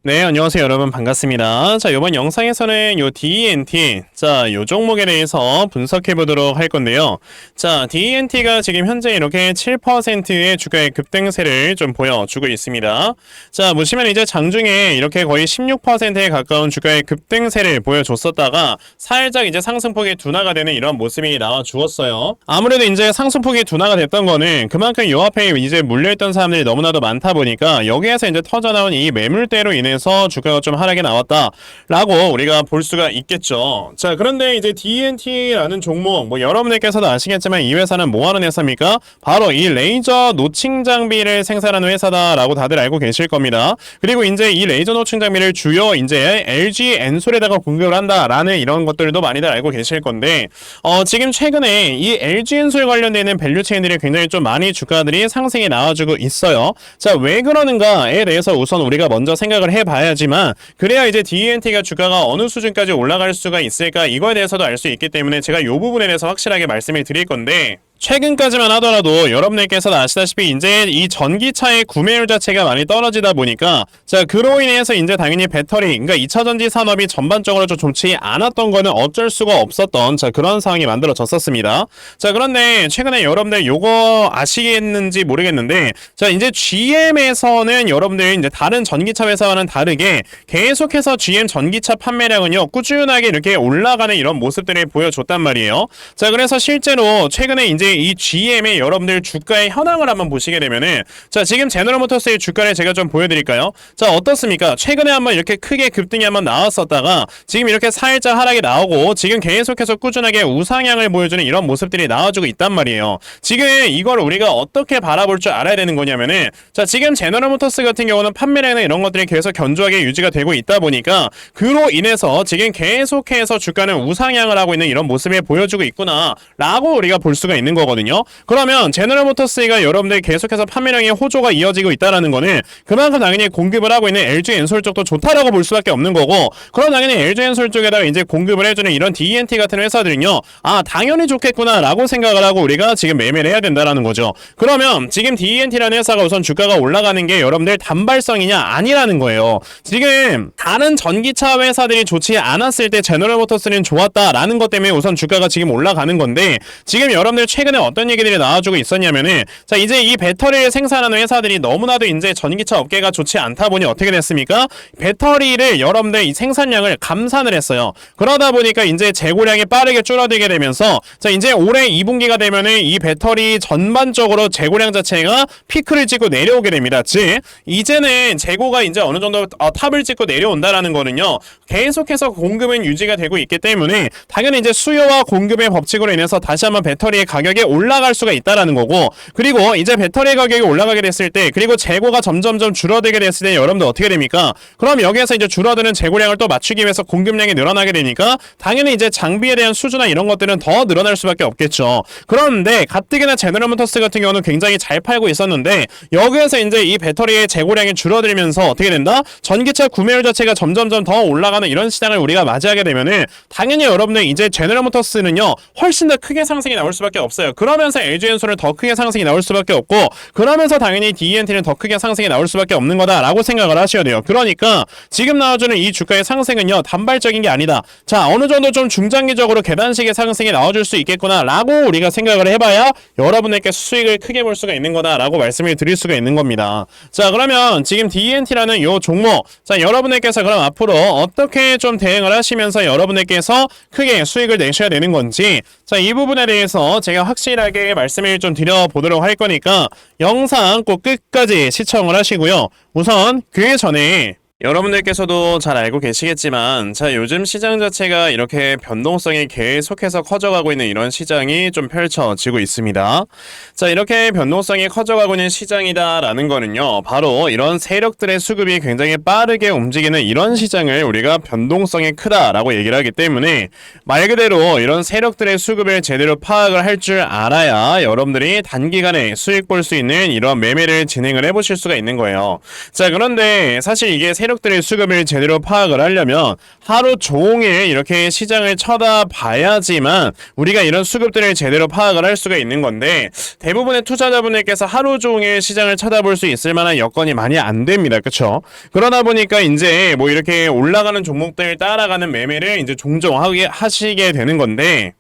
네, 안녕하세요, 여러분. 반갑습니다. 자, 이번 영상에서는 요 DENT, 자, 요 종목에 대해서 분석해 보도록 할 건데요. 자, DENT가 지금 현재 이렇게 7%의 주가의 급등세를 좀 보여주고 있습니다. 자, 보시면 이제 장중에 이렇게 거의 16%에 가까운 주가의 급등세를 보여줬었다가 살짝 이제 상승폭이 둔화가 되는 이런 모습이 나와 주었어요. 아무래도 이제 상승폭이 둔화가 됐던 거는 그만큼 요 앞에 이제 물려있던 사람들이 너무나도 많다 보니까 여기에서 이제 터져나온 이 매물대로 인해서 주가가 좀 하락이 나왔다라고 우리가 볼 수가 있겠죠. 자, 그런데 이제 DNT라는 종목, 뭐 여러분들께서도 아시겠지만 이 회사는 뭐 하는 회사입니까? 바로 이 레이저 노칭 장비를 생산하는 회사다라고 다들 알고 계실 겁니다. 그리고 이제 이 레이저 노칭 장비를 주요 이제 LG 엔솔에다가 공급을 한다라는 이런 것들도 많이들 알고 계실 건데, 지금 최근에 이 LG 엔솔 관련되는 밸류 체인들이 굉장히 좀 많이 주가들이 상승이 나와주고 있어요. 자, 왜 그러는가에 대해서 우선 우리가 먼저 생각을 해봐야지만, 그래야 이제 DNT가 주가가 어느 수준까지 올라갈 수가 있을까, 이거에 대해서도 알 수 있기 때문에 제가 이 부분에 대해서 확실하게 말씀을 드릴 건데, 최근까지만 하더라도 여러분들께서 아시다시피 이제 이 전기차의 구매율 자체가 많이 떨어지다 보니까, 자, 그로 인해서 이제 당연히 배터리, 그러니까 2차전지 산업이 전반적으로 좀 좋지 않았던 거는 어쩔 수가 없었던, 자, 그런 상황이 만들어졌었습니다. 자, 그런데 최근에 여러분들 요거 아시겠는지 모르겠는데, 자, 이제 GM에서는 여러분들 이제 다른 전기차 회사와는 다르게 계속해서 GM 전기차 판매량은요 꾸준하게 이렇게 올라가는 이런 모습들을 보여줬단 말이에요. 자, 그래서 실제로 최근에 이제 이 GM의 여러분들 주가의 현황을 한번 보시게 되면은, 자, 지금 제너럴모터스의 주가를 제가 좀 보여드릴까요? 자, 어떻습니까? 최근에 한번 이렇게 크게 급등이 한번 나왔었다가 지금 이렇게 살짝 하락이 나오고 지금 계속해서 꾸준하게 우상향을 보여주는 이런 모습들이 나와주고 있단 말이에요. 지금 이걸 우리가 어떻게 바라볼 줄 알아야 되는 거냐면은, 자, 지금 제너럴모터스 같은 경우는 판매량이나 이런 것들이 계속 견조하게 유지가 되고 있다 보니까 그로 인해서 지금 계속해서 주가는 우상향을 하고 있는 이런 모습을 보여주고 있구나 라고 우리가 볼 수가 있는 거거든요. 그러면 제너럴모터스가 여러분들 계속해서 판매량의 호조가 이어지고 있다라는 거는 그만큼 당연히 공급을 하고 있는 LG 엔솔 쪽도 좋다라고 볼 수밖에 없는 거고, 그럼 당연히 LG 엔솔 쪽에다가 이제 공급을 해주는 이런 DNT 같은 회사들은요, 아, 당연히 좋겠구나 라고 생각을 하고 우리가 지금 매매를 해야 된다라는 거죠. 그러면 지금 DNT라는 회사가 우선 주가가 올라가는 게 여러분들 단발성이냐? 아니라는 거예요. 지금 다른 전기차 회사들이 좋지 않았을 때 제너럴모터스는 좋았다라는 것 때문에 우선 주가가 지금 올라가는 건데, 지금 여러분들 최근에 어떤 얘기들이 나와주고 있었냐면은, 자, 이제 이 배터리를 생산하는 회사들이 너무나도 이제 전기차 업계가 좋지 않다 보니 어떻게 됐습니까? 배터리를 여러분들 이 생산량을 감산을 했어요. 그러다 보니까 이제 재고량이 빠르게 줄어들게 되면서, 자, 이제 올해 2분기가 되면은 이 배터리 전반적으로 재고량 자체가 피크를 찍고 내려오게 됩니다. 즉, 이제는 재고가 이제 어느 정도 탑을 찍고 내려온다라는 거는요, 계속해서 공급은 유지가 되고 있기 때문에 당연히 이제 수요와 공급의 법칙으로 인해서 다시 한번 배터리의 가격이 올라갈 수가 있다라는 거고, 그리고 이제 배터리 가격이 올라가게 됐을 때, 그리고 재고가 점점점 줄어들게 됐을 때 여러분들 어떻게 됩니까? 그럼 여기에서 이제 줄어드는 재고량을 또 맞추기 위해서 공급량이 늘어나게 되니까 당연히 이제 장비에 대한 수주나 이런 것들은 더 늘어날 수밖에 없겠죠. 그런데 가뜩이나 제너럴모터스 같은 경우는 굉장히 잘 팔고 있었는데, 여기에서 이제 이 배터리의 재고량이 줄어들면서 어떻게 된다? 전기차 구매율 자체가 점점점 더 올라가는 이런 시장을 우리가 맞이하게 되면은 당연히 여러분들 이제 제너럴모터스는요 훨씬 더 크게 상승이 나올 수밖에 없어요. 그러면서 LG 엔솔은 더 크게 상승이 나올 수밖에 없고, 그러면서 당연히 DNT는 더 크게 상승이 나올 수밖에 없는 거다라고 생각을 하셔야 돼요. 그러니까 지금 나와주는 이 주가의 상승은요 단발적인 게 아니다. 자, 어느 정도 좀 중장기적으로 계단식의 상승이 나와줄 수 있겠구나 라고 우리가 생각을 해봐야 여러분에게 수익을 크게 볼 수가 있는 거다라고 말씀을 드릴 수가 있는 겁니다. 자, 그러면 지금 DNT라는 요 종목, 자, 여러분에게서 그럼 앞으로 어떻게 좀 대응을 하시면서 여러분에게서 크게 수익을 내셔야 되는 건지, 자, 이 부분에 대해서 제가 확실하게 말씀을 좀 드려보도록 할 거니까 영상 꼭 끝까지 시청을 하시고요. 우선 그 전에 여러분들께서도 잘 알고 계시겠지만, 자, 요즘 시장 자체가 이렇게 변동성이 계속해서 커져가고 있는 이런 시장이 좀 펼쳐지고 있습니다. 자, 이렇게 변동성이 커져가고 있는 시장이다라는 거는요, 바로 이런 세력들의 수급이 굉장히 빠르게 움직이는 이런 시장을 우리가 변동성이 크다라고 얘기를 하기 때문에, 말 그대로 이런 세력들의 수급을 제대로 파악을 할 줄 알아야 여러분들이 단기간에 수익 볼 수 있는 이런 매매를 진행을 해보실 수가 있는 거예요. 자, 그런데 사실 이게 세력들의 수급을 제대로 파악을 하려면 하루 종일 이렇게 시장을 쳐다봐야지만 우리가 이런 수급들을 제대로 파악을 할 수가 있는 건데, 대부분의 투자자분들께서 하루 종일 시장을 쳐다볼 수 있을 만한 여건이 많이 안 됩니다. 그쵸? 그러다 보니까 이제 뭐 이렇게 올라가는 종목들 따라가는 매매를 이제 종종 하시게 되는 건데,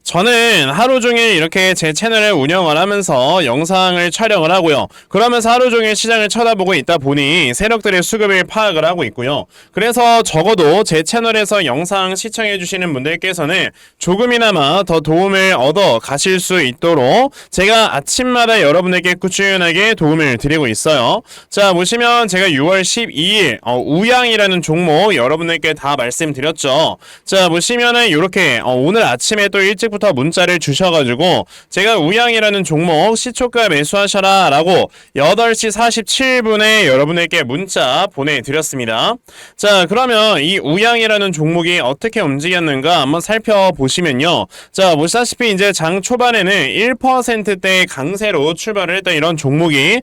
저는 하루 종일 이렇게 제 채널을 운영을 하면서 영상을 촬영을 하고요. 그러면서 하루 종일 시장을 쳐다보고 있다 보니 세력들의 수급을 파악을 하고 있고요. 그래서 적어도 제 채널에서 영상 시청해 주시는 분들께서는 조금이나마 더 도움을 얻어 가실 수 있도록 제가 아침마다 여러분에게 꾸준하게 도움을 드리고 있어요. 자, 보시면 제가 6월 12일 우양이라는 종목 여러분들께 다 말씀드렸죠. 자, 보시면은 이렇게 오늘 아침에 또 일찍 부터 문자를 주셔가지고 제가 우양이라는 종목 시초가 매수하셔라 라고 8시 47분에 여러분에게 문자 보내드렸습니다. 자, 그러면 이 우양이라는 종목이 어떻게 움직였는가 한번 살펴보시면요. 자, 보시다시피 이제 장 초반에는 1%대 강세로 출발을 했던 이런 종목이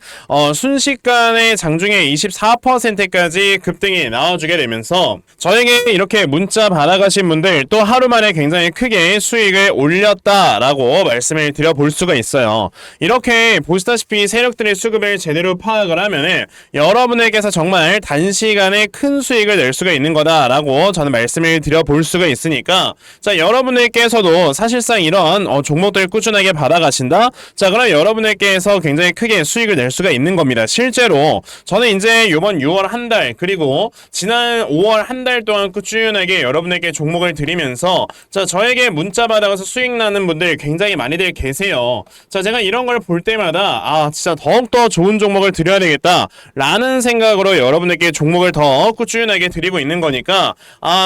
순식간에 장중에 24%까지 급등이 나와주게 되면서 저에게 이렇게 문자 받아가신 분들 또 하루 만에 굉장히 크게 수익을 올렸다라고 말씀을 드려볼 수가 있어요. 이렇게 보시다시피 세력들의 수급을 제대로 파악을 하면은 여러분에게서 정말 단시간에 큰 수익을 낼 수가 있는 거다라고 저는 말씀을 드려볼 수가 있으니까, 자, 여러분들께서도 사실상 이런 종목들 꾸준하게 받아가신다? 자, 그럼 여러분들께서 굉장히 크게 수익을 낼 수가 있는 겁니다. 실제로 저는 이제 이번 6월 한 달 그리고 지난 5월 한 달 동안 꾸준하게 여러분에게 종목을 드리면서 자, 저에게 문자 받아가서 수익 나는 분들 굉장히 많이들 계세요. 자, 제가 이런 걸 볼 때마다 진짜 더욱더 좋은 종목을 드려야 되겠다 라는 생각으로 여러분에게 종목을 더 꾸준하게 드리고 있는 거니까,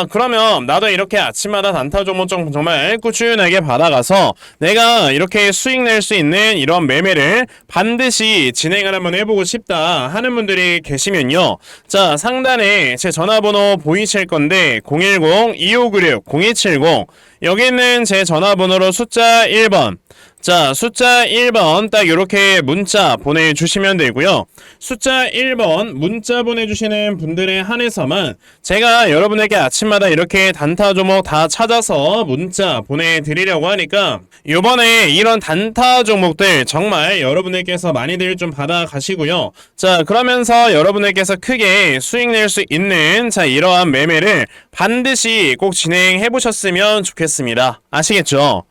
그러면 나도 이렇게 아침마다 단타 종목 정말 꾸준하게 받아가서 내가 이렇게 수익 낼 수 있는 이런 매매를 반드시 진행을 한번 해보고 싶다 하는 분들이 계시면요. 자, 상단에 제 전화번호 보이실 건데 010-2596-0270 여기 있는 제 전화번호로 숫자 1번, 자, 숫자 1번 딱 이렇게 문자 보내주시면 되고요. 숫자 1번 문자 보내주시는 분들에 한해서만 제가 여러분에게 아침마다 이렇게 단타 종목 다 찾아서 문자 보내드리려고 하니까 이번에 이런 단타 종목들 정말 여러분에게서 많이들 좀 받아가시고요. 자, 그러면서 여러분에게서 크게 수익 낼 수 있는 자, 이러한 매매를 반드시 꼭 진행해 보셨으면 좋겠습니다. 아시겠죠?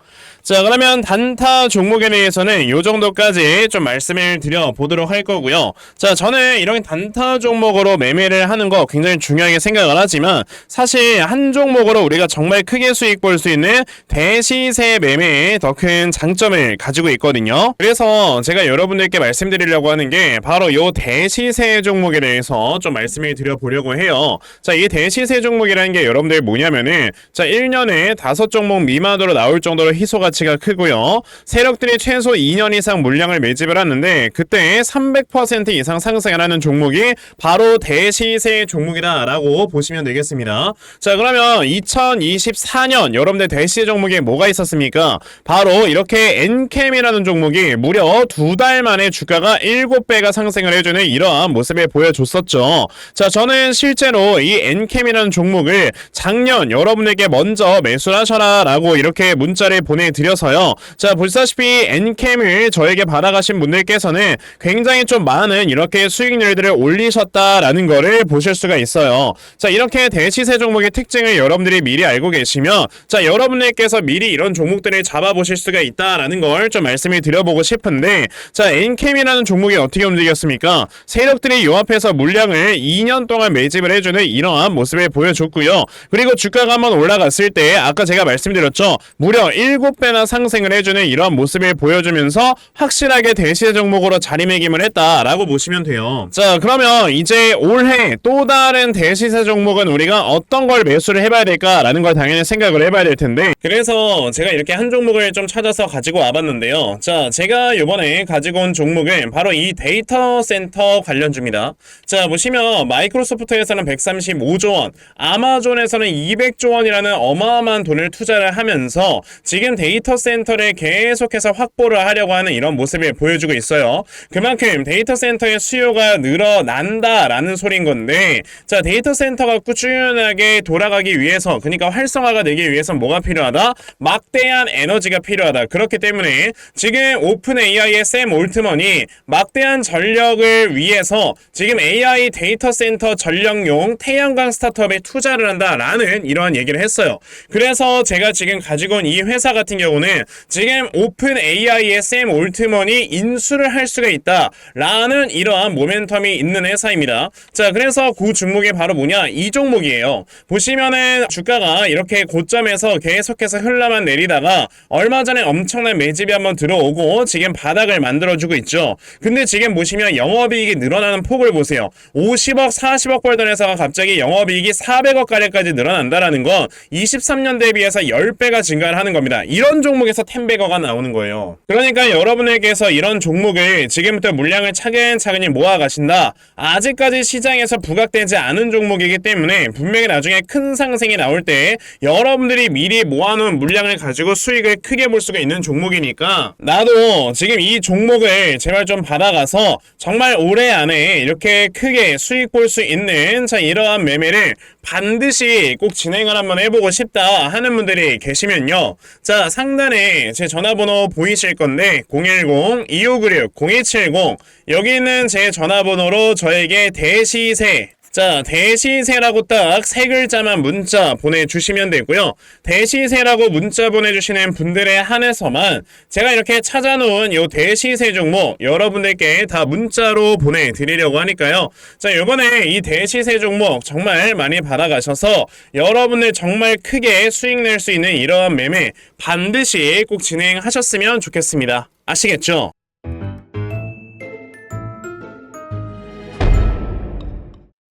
자, 그러면 단타 종목에 대해서는 요 정도까지 좀 말씀을 드려보도록 할 거고요. 자, 저는 이런 단타 종목으로 매매를 하는 거 굉장히 중요하게 생각을 하지만 사실 한 종목으로 우리가 정말 크게 수익 볼 수 있는 대시세 매매에 더 큰 장점을 가지고 있거든요. 그래서 제가 여러분들께 말씀드리려고 하는 게 바로 요 대시세 종목에 대해서 좀 말씀을 드려보려고 해요. 자, 이 대시세 종목이라는 게 여러분들 뭐냐면은 자, 1년에 5종목 미만으로 나올 정도로 희소 가치가 크고요. 세력들이 최소 2년 이상 물량을 매집을 하는데 그때 300% 이상 상승을 하는 종목이 바로 대시세 종목이다 라고 보시면 되겠습니다. 자, 그러면 2024년 여러분들 대시세 종목에 뭐가 있었습니까? 바로 이렇게 엔캠이라는 종목이 무려 2달 만에 주가가 7배가 상승을 해주는 이러한 모습을 보여줬었죠. 자, 저는 실제로 이 엔캠이라는 종목을 작년 여러분에게 먼저 매수하셔라 라고 이렇게 문자를 보내드려서요. 자, 보시다시피 엔캠을 저에게 받아가신 분들께서는 굉장히 좀 많은 이렇게 수익률들을 올리셨다라는 거를 보실 수가 있어요. 자, 이렇게 대시세 종목의 특징을 여러분들이 미리 알고 계시면 자, 여러분들께서 미리 이런 종목들을 잡아보실 수가 있다라는 걸 좀 말씀을 드려보고 싶은데, 자, 엔캠이라는 종목이 어떻게 움직였습니까? 세력들이 요 앞에서 물량을 2년 동안 매집을 해주는 이러한 모습을 보여줬고요. 그리고 주가가 한번 올라갔을 때 아까 제가 말씀드렸죠. 무려 7배나 상승을 해주는 이러한 모습을 보여주면서 확실하게 대시세 종목으로 자리매김을 했다라고 보시면 돼요. 자, 그러면 이제 올해 또 다른 대시세 종목은 우리가 어떤 걸 매수를 해봐야 될까라는 걸 당연히 생각을 해봐야 될 텐데, 그래서 제가 이렇게 한 종목을 좀 찾아서 가지고 와봤는데요. 자, 제가 이번에 가지고 온 종목은 바로 이 데이터 센터 관련주입니다. 자, 보시면 마이크로소프트에서는 135조 원, 아마존에서는 200조 원이라는 어마어마한 돈을 투자를 하면서 지금 지금 데이터 센터를 계속해서 확보를 하려고 하는 이런 모습을 보여주고 있어요. 그만큼 데이터 센터의 수요가 늘어난다라는 소린 건데, 자, 데이터 센터가 꾸준하게 돌아가기 위해서, 그러니까 활성화가 되기 위해서 뭐가 필요하다? 막대한 에너지가 필요하다. 그렇기 때문에 지금 오픈 AI의 샘 올트먼이 막대한 전력을 위해서 지금 AI 데이터 센터 전력용 태양광 스타트업에 투자를 한다라는 이러한 얘기를 했어요. 그래서 제가 지금 가지고 온 이 회사 같은 경우는 지금 오픈 AI의 샘 올트먼이 인수를 할 수가 있다라는 이러한 모멘텀이 있는 회사입니다. 자, 그래서 그 종목이 바로 뭐냐? 이 종목이에요. 보시면은 주가가 이렇게 고점에서 계속해서 흘러만 내리다가 얼마 전에 엄청난 매집이 한번 들어오고 지금 바닥을 만들어주고 있죠. 근데 지금 보시면 영업이익이 늘어나는 폭을 보세요. 50억, 40억 벌던 회사가 갑자기 영업이익이 400억 가량까지 늘어난다라는 건 23년 대비해서 10배가 증가를 하는 겁니다. 이런 종목에서 10배거가 나오는 거예요. 그러니까 여러분에게서 이런 종목을 지금부터 물량을 차근차근히 모아가신다. 아직까지 시장에서 부각되지 않은 종목이기 때문에 분명히 나중에 큰 상승이 나올 때 여러분들이 미리 모아놓은 물량을 가지고 수익을 크게 볼 수가 있는 종목이니까 나도 지금 이 종목을 제발 좀 받아가서 정말 올해 안에 이렇게 크게 수익 볼 수 있는 자 이러한 매매를 반드시 꼭 진행을 한번 해보고 싶다 하는 분들이 계시면요. 자, 상단에 제 전화번호 보이실 건데 010-2596-0270 여기 있는 제 전화번호로 저에게 대시세 자, 대시세라고 딱 세 글자만 문자 보내주시면 되고요. 대시세라고 문자 보내주시는 분들에 한해서만 제가 이렇게 찾아놓은 요 대시세 종목 여러분들께 다 문자로 보내드리려고 하니까요. 자, 요번에 이 대시세 종목 정말 많이 받아가셔서 여러분들 정말 크게 수익 낼 수 있는 이러한 매매 반드시 꼭 진행하셨으면 좋겠습니다. 아시겠죠?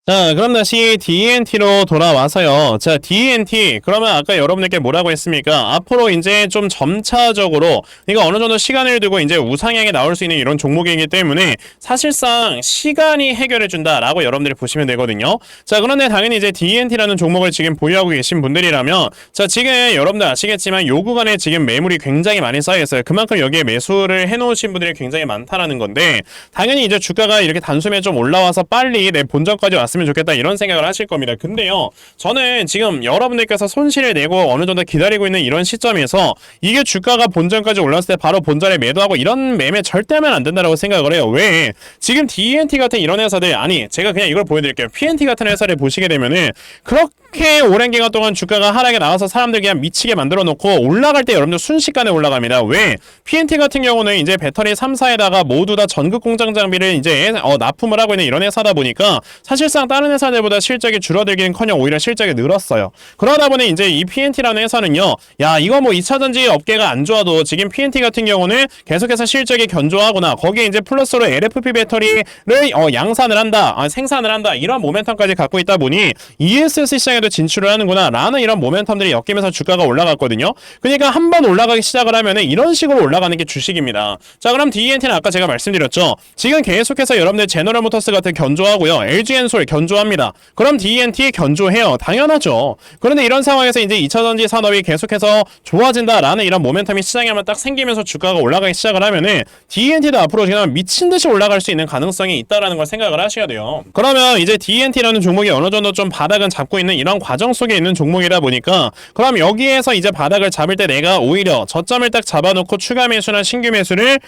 자, 그럼 다시 DNT로 돌아와서요. 자, DNT. 그러면 아까 여러분들께 뭐라고 했습니까? 앞으로 이제 좀 점차적으로, 그러니까 어느 정도 시간을 두고 이제 우상향에 나올 수 있는 이런 종목이기 때문에 사실상 시간이 해결해준다라고 여러분들이 보시면 되거든요. 자, 그런데 당연히 이제 DNT라는 종목을 지금 보유하고 계신 분들이라면, 자, 지금 여러분들 아시겠지만 요 구간에 지금 매물이 굉장히 많이 쌓여있어요. 그만큼 여기에 매수를 해놓으신 분들이 굉장히 많다라는 건데, 당연히 이제 주가가 이렇게 단숨에 좀 올라와서 빨리 내 본전까지 왔으면 좋겠다 이런 생각을 하실 겁니다. 근데요, 저는 지금 여러분들께서 손실을 내고 어느 정도 기다리고 있는 이런 시점에서 이게 주가가 본전까지 올랐을 때 바로 본전에 매도하고 이런 매매 절대 하면 안 된다라고 생각을 해요. 왜? 지금 DNT 같은 이런 회사들, 아니 제가 그냥 이걸 보여드릴게요. PNT 같은 회사를 보시게 되면은 그렇게 오랜 기간 동안 주가가 하락에 나와서 사람들 그냥 미치게 만들어 놓고 올라갈 때 여러분들 순식간에 올라갑니다. 왜? PNT 같은 경우는 이제 배터리 3사에다가 모두 다 전극 공장 장비를 이제 납품을 하고 있는 이런 회사다 보니까 사실상 다른 회사들보다 실적이 줄어들기는커녕 오히려 실적이 늘었어요. 그러다 보니 이제 이 PNT라는 회사는요, 야 이거 뭐 2차전지 업계가 안 좋아도 지금 PNT 같은 경우는 계속해서 실적이 견조하구나. 거기에 이제 플러스로 LFP 배터리를 양산을 한다, 생산을 한다 이런 모멘텀까지 갖고 있다 보니 ESS 시장에도 진출을 하는구나 라는 이런 모멘텀들이 엮이면서 주가가 올라갔거든요. 그러니까 한번 올라가기 시작을 하면은 이런 식으로 올라가는 게 주식입니다. 자, 그럼 DNT는 아까 제가 말씀드렸죠. 지금 계속해서 여러분들 제너럴모터스 같은 견조하고요, LG엔솔 견조합니다. 그럼 DNT 견조해요. 당연하죠. 그런데 이런 상황에서 이제 2차전지 산업이 계속해서 좋아진다라는 이런 모멘텀이 시장에 한번 딱 생기면서 주가가 올라가기 시작을 하면은 DNT도 앞으로 그냥 미친듯이 올라갈 수 있는 가능성이 있다라는 걸 생각을 하셔야 돼요. 그러면 이제 DNT라는 종목이 어느 정도 좀 바닥은 잡고 있는 이런 과정 속에 있는 종목이다 보니까 그럼 여기에서 이제 바닥을 잡을 때 내가 오히려 저점을 딱 잡아놓고 추가 매수나 신규 매수를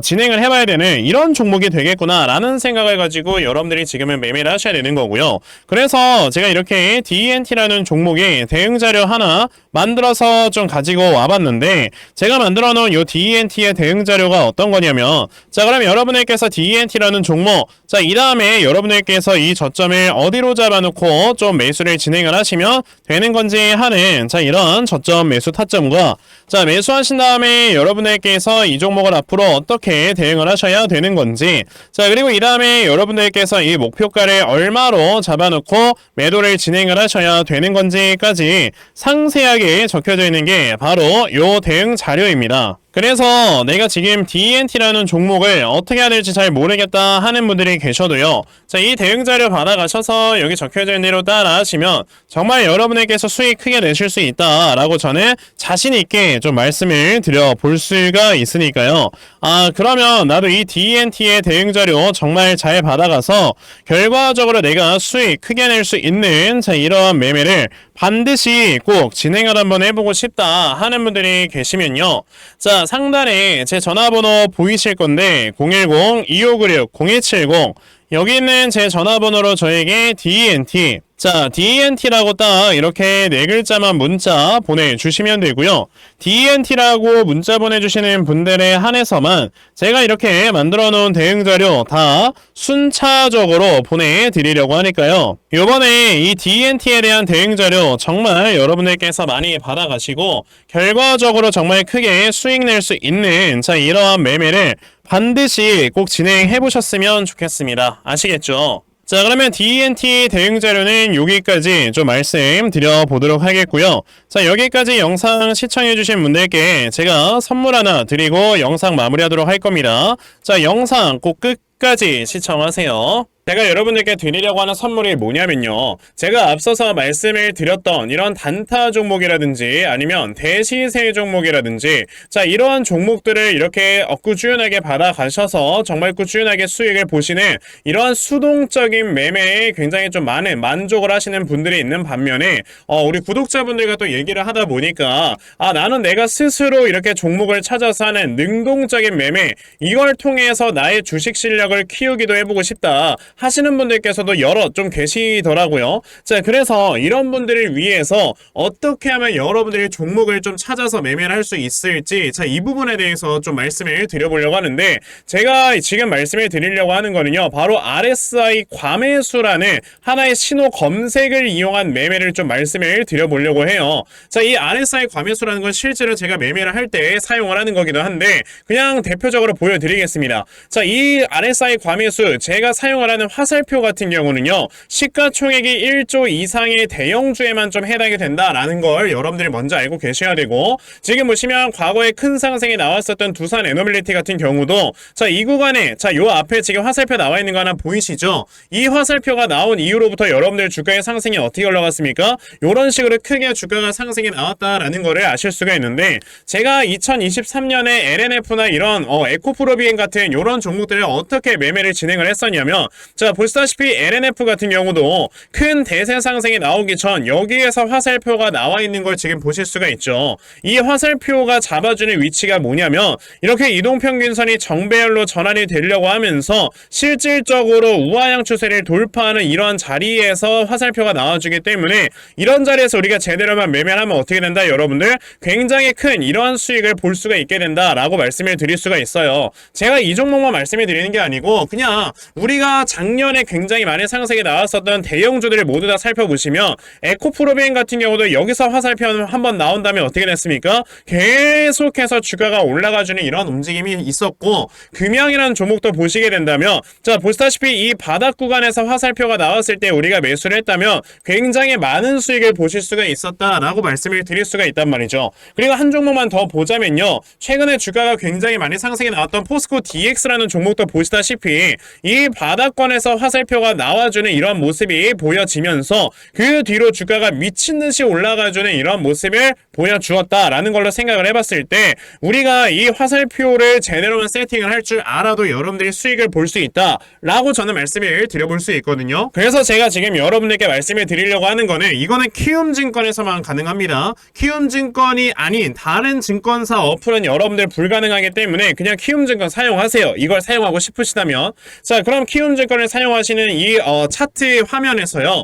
진행을 해봐야 되는 이런 종목이 되겠구나 라는 생각을 가지고 여러분들이 지금은 매매를 하셔야 되는 거고요. 그래서 제가 이렇게 DNT라는 종목의 대응 자료 하나 만들어서 좀 가지고 와봤는데, 제가 만들어 놓은 이 DNT의 대응 자료가 어떤 거냐면, 자 그럼 여러분들께서 DNT라는 종목, 자 이 다음에 여러분들께서 이 저점을 어디로 잡아놓고 좀 매수를 진행을 하시면 되는 건지 하는 자 이런 저점 매수 타점과, 자 매수하신 다음에 여러분들께서 이 종목을 앞으로 어떻게 대응을 하셔야 되는 건지, 자 그리고 이 다음에 여러분들께서 이 목표가를 얼마로 잡아놓고 매도를 진행을 하셔야 되는 건지까지 상세하게 적혀져 있는 게 바로 요 대응 자료입니다. 그래서 내가 지금 DNT라는 종목을 어떻게 해야 될지 잘 모르겠다 하는 분들이 계셔도요. 자, 이 대응자료 받아가셔서 여기 적혀져 있는 대로 따라 하시면 정말 여러분에게서 수익 크게 내실 수 있다라고 저는 자신 있게 좀 말씀을 드려볼 수가 있으니까요. 아, 그러면 나도 이 DNT의 대응자료 정말 잘 받아가서 결과적으로 내가 수익 크게 낼 수 있는 자, 이러한 매매를 반드시 꼭 진행을 한번 해보고 싶다 하는 분들이 계시면요. 자, 상단에 제 전화번호 보이실 건데 010-2596-0170 여기 있는 제 전화번호로 저에게 DNT 자, DNT라고 딱 이렇게 네 글자만 문자 보내주시면 되고요. DNT라고 문자 보내주시는 분들에 한해서만 제가 이렇게 만들어 놓은 대응자료 다 순차적으로 보내드리려고 하니까요. 요번에 이 DNT에 대한 대응자료 정말 여러분들께서 많이 받아가시고 결과적으로 정말 크게 수익 낼 수 있는 자, 이러한 매매를 반드시 꼭 진행해 보셨으면 좋겠습니다. 아시겠죠? 자, 그러면 DNT 대응 자료는 여기까지 좀 말씀드려 보도록 하겠고요. 자, 여기까지 영상 시청해주신 분들께 제가 선물 하나 드리고 영상 마무리하도록 할 겁니다. 자, 영상 꼭 끝까지 시청하세요. 제가 여러분들께 드리려고 하는 선물이 뭐냐면요. 제가 앞서서 말씀을 드렸던 이런 단타 종목이라든지 아니면 대시세 종목이라든지 자, 이러한 종목들을 이렇게 꾸준하게 받아가셔서 정말 꾸준하게 수익을 보시는 이러한 수동적인 매매에 굉장히 좀 많은 만족을 하시는 분들이 있는 반면에 우리 구독자분들과 또 얘기를 하다 보니까 나는 내가 스스로 이렇게 종목을 찾아서 하는 능동적인 매매 이걸 통해서 나의 주식 실력을 키우기도 해보고 싶다 하시는 분들께서도 여럿 좀 계시더라고요. 자, 그래서 이런 분들을 위해서 어떻게 하면 여러분들이 종목을 좀 찾아서 매매를 할 수 있을지 자, 이 부분에 대해서 좀 말씀을 드려보려고 하는데 제가 지금 말씀을 드리려고 하는 거는요. 바로 RSI 과매수라는 하나의 신호 검색을 이용한 매매를 좀 말씀을 드려보려고 해요. 자, 이 RSI 과매수라는 건 실제로 제가 매매를 할 때 사용을 하는 거기도 한데 그냥 대표적으로 보여드리겠습니다. 자, 이 RSI 과매수 제가 사용을 하는 화살표 같은 경우는요. 시가총액이 1조 이상의 대형주에만 좀 해당이 된다라는 걸 여러분들이 먼저 알고 계셔야 되고 지금 보시면 과거에 큰 상승이 나왔었던 두산 에너빌리티 같은 경우도 자, 이 구간에 자, 요 앞에 지금 화살표 나와 있는 거 하나 보이시죠? 이 화살표가 나온 이후로부터 여러분들 주가의 상승이 어떻게 올라갔습니까? 요런 식으로 크게 주가가 상승이 나왔다라는 거를 아실 수가 있는데 제가 2023년에 LNF나 이런 에코프로비엔 같은 요런 종목들을 어떻게 매매를 진행을 했었냐면 자, 보시다시피 LNF 같은 경우도 큰 대세 상승이 나오기 전 여기에서 화살표가 나와 있는 걸 지금 보실 수가 있죠. 이 화살표가 잡아주는 위치가 뭐냐면 이렇게 이동평균선이 정배열로 전환이 되려고 하면서 실질적으로 우하향 추세를 돌파하는 이런 자리에서 화살표가 나와주기 때문에 이런 자리에서 우리가 제대로만 매매를 하면 어떻게 된다 여러분들? 굉장히 큰 이러한 수익을 볼 수가 있게 된다라고 말씀을 드릴 수가 있어요. 제가 이 종목만 말씀을 드리는 게 아니고 그냥 우리가 작년에 굉장히 많은 상승이 나왔었던 대형주들을 모두 다 살펴보시면 에코프로비엔 같은 경우도 여기서 화살표 한번 나온다면 어떻게 됐습니까? 계속해서 주가가 올라가주는 이런 움직임이 있었고 금양이라는 종목도 보시게 된다면 자, 보시다시피 이 바닥 구간에서 화살표가 나왔을 때 우리가 매수를 했다면 굉장히 많은 수익을 보실 수가 있었다라고 말씀을 드릴 수가 있단 말이죠. 그리고 한 종목만 더 보자면요. 최근에 주가가 굉장히 많이 상승이 나왔던 포스코 DX라는 종목도 보시다시피 이 바닥권에서 화살표가 나와주는 이런 모습이 보여지면서 그 뒤로 주가가 미친듯이 올라가주는 이런 모습을 보여주었다라는 걸로 생각을 해봤을 때 우리가 이 화살표를 제대로만 세팅을 할 줄 알아도 여러분들이 수익을 볼 수 있다라고 저는 말씀을 드려볼 수 있거든요. 그래서 제가 지금 여러분들께 말씀을 드리려고 하는 거는 이거는 키움증권에서만 가능합니다. 키움증권이 아닌 다른 증권사 어플은 여러분들 불가능하기 때문에 그냥 키움증권 사용하세요. 이걸 사용하고 싶으시다면 자, 그럼 키움증권을 사용하시는 이 차트 화면에서요.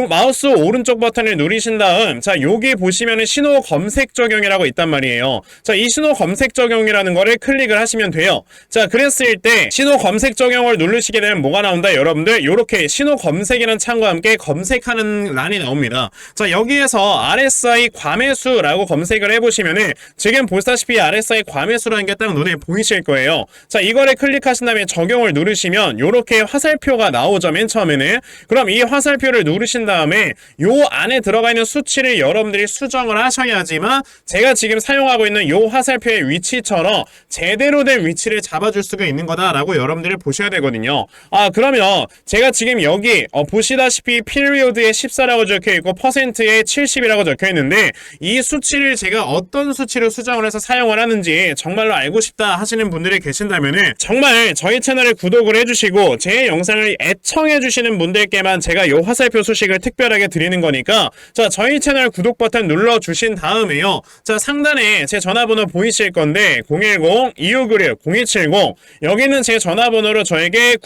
마우스 오른쪽 버튼을 누르신 다음 자, 여기 보시면은 신호 검색 적용이라고 있단 말이에요. 자, 이 신호 검색 적용이라는 거를 클릭을 하시면 돼요. 자, 그랬을 때 신호 검색 적용을 누르시게 되면 뭐가 나온다 여러분들? 요렇게 신호 검색이라는 창과 함께 검색하는 란이 나옵니다. 자, 여기에서 RSI 과매수라고 검색을 해보시면은 지금 보시다시피 RSI 과매수라는 게 딱 눈에 보이실 거예요. 자, 이거를 클릭하신 다음에 적용 적용을 누르시면 요렇게 화살표가 나오죠. 맨 처음에는. 그럼 이 화살표를 누르신 다음에 요 안에 들어가 있는 수치를 여러분들이 수정을 하셔야지만 제가 지금 사용하고 있는 요 화살표의 위치처럼 제대로 된 위치를 잡아줄 수가 있는 거다라고 여러분들이 보셔야 되거든요. 그러면 제가 지금 여기 보시다시피 period에 14라고 적혀있고 %에 70이라고 적혀있는데 이 수치를 제가 어떤 수치로 수정을 해서 사용을 하는지 정말로 알고 싶다 하시는 분들이 계신다면은 정말 저희 채널을 구독을 해주시고 제 영상을 애청해주시는 분들께만 제가 요 화살표 소식을 특별하게 드리는 거니까 자, 저희 채널 구독 버튼 눌러주신 다음에요. 자, 상단에 제 전화번호 보이실 건데 010-2596-0270 여기는 제 전화번호로 저에게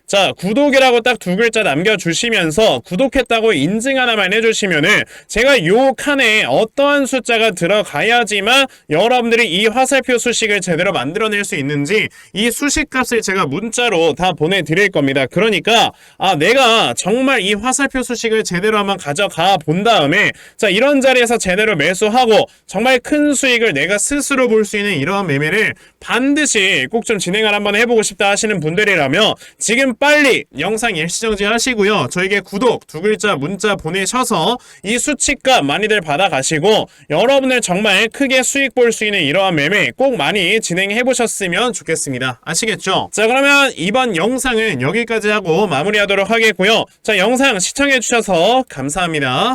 자, 구독이라고 딱 두 글자 남겨주시면서 구독했다고 인증 하나만 해주시면은 제가 요 칸에 어떠한 숫자가 들어가야지만 여러분들이 이 화살표 수식을 제대로 만들어낼 수 있는지 이 수식 값을 제가 문자로 다 보내드릴 겁니다. 그러니까 내가 정말 이 화살표 수식을 제대로 한번 가져가 본 다음에 자, 이런 자리에서 제대로 매수하고 정말 큰 수익을 내가 스스로 볼 수 있는 이러한 매매를 반드시 꼭 좀 진행을 한번 해보고 싶다 하시는 분들이라면 지금 빨리 영상 일시정지 하시고요. 저에게 구독 두 글자 문자 보내셔서 이 수치값 많이들 받아가시고 여러분들 정말 크게 수익 볼 수 있는 이러한 매매 꼭 많이 진행해 보셨으면 좋겠습니다. 아시겠죠? 자, 그러면 이번 영상은 여기까지 하고 마무리하도록 하겠고요. 자, 영상 시청해 주셔서 감사합니다.